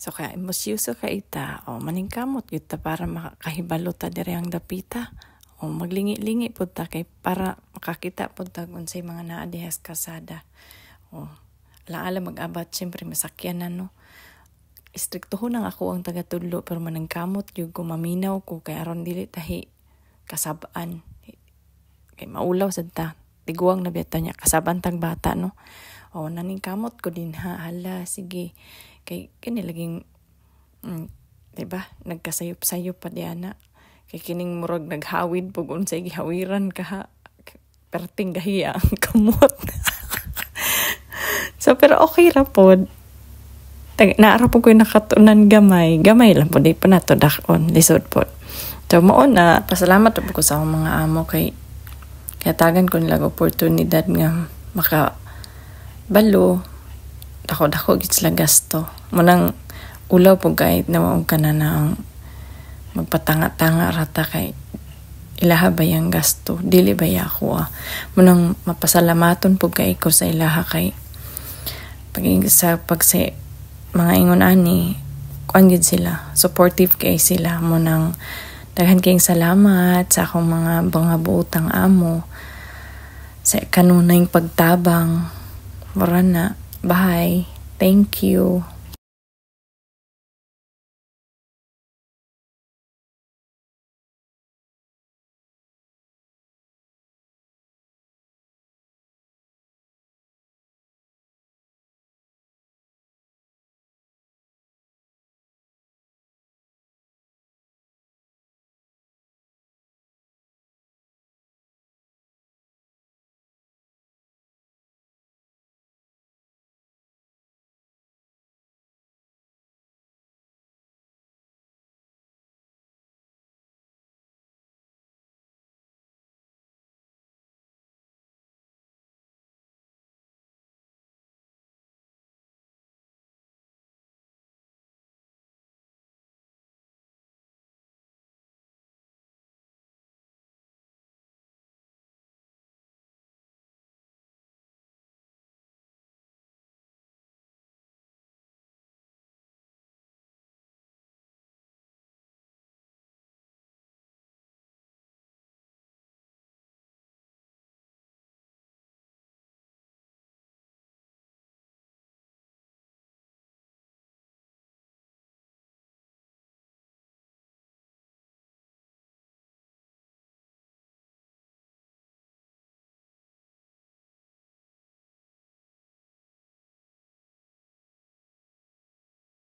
So kaya musyoso ka ita, o maningkamot yuta para makahibalo ta diri ang dapita. O maglingi-lingi po ta kay para makakita po ta kung say mga naa dihas kasada. O alaala mag-abat, siyempre masakyan na no. Istriktohon ang ako ang taga-tudlo pero maningkamot yung kumaminaw ko kay aron dili tahi kasabaan. Kay maulaw sad ta. Tiguang na beta niya kasaban tag bata no. O naningkamot ko din ha, hala sige. Kay kinilaging diba nagkasayop-sayop pa diana. Kay kining murag naghawid pug unsay gihawiran ka ha. Perting gahiya ang kamot. So pero okay ra pod. Naara po ko nakatunan gamay lang po di pa nato dakon lisod po. So mo na pasalamat po ko sa akong mga amo kay tagan ko nilang oportunidad nga maka balo dako gid sila gasto. Munang ulaw po kahit na maong kanana ang magpatanga-tanga rata kay ilaha ba yung gasto dili ba ya ako munang mapasalamaton po kay ko sa ilaha kay pag sa mga ingon ani kuan gid sila supportive kay sila munang daghan kayong salamat sa akong mga buotang amo sa kanunay pagtabang mura na bye thank you.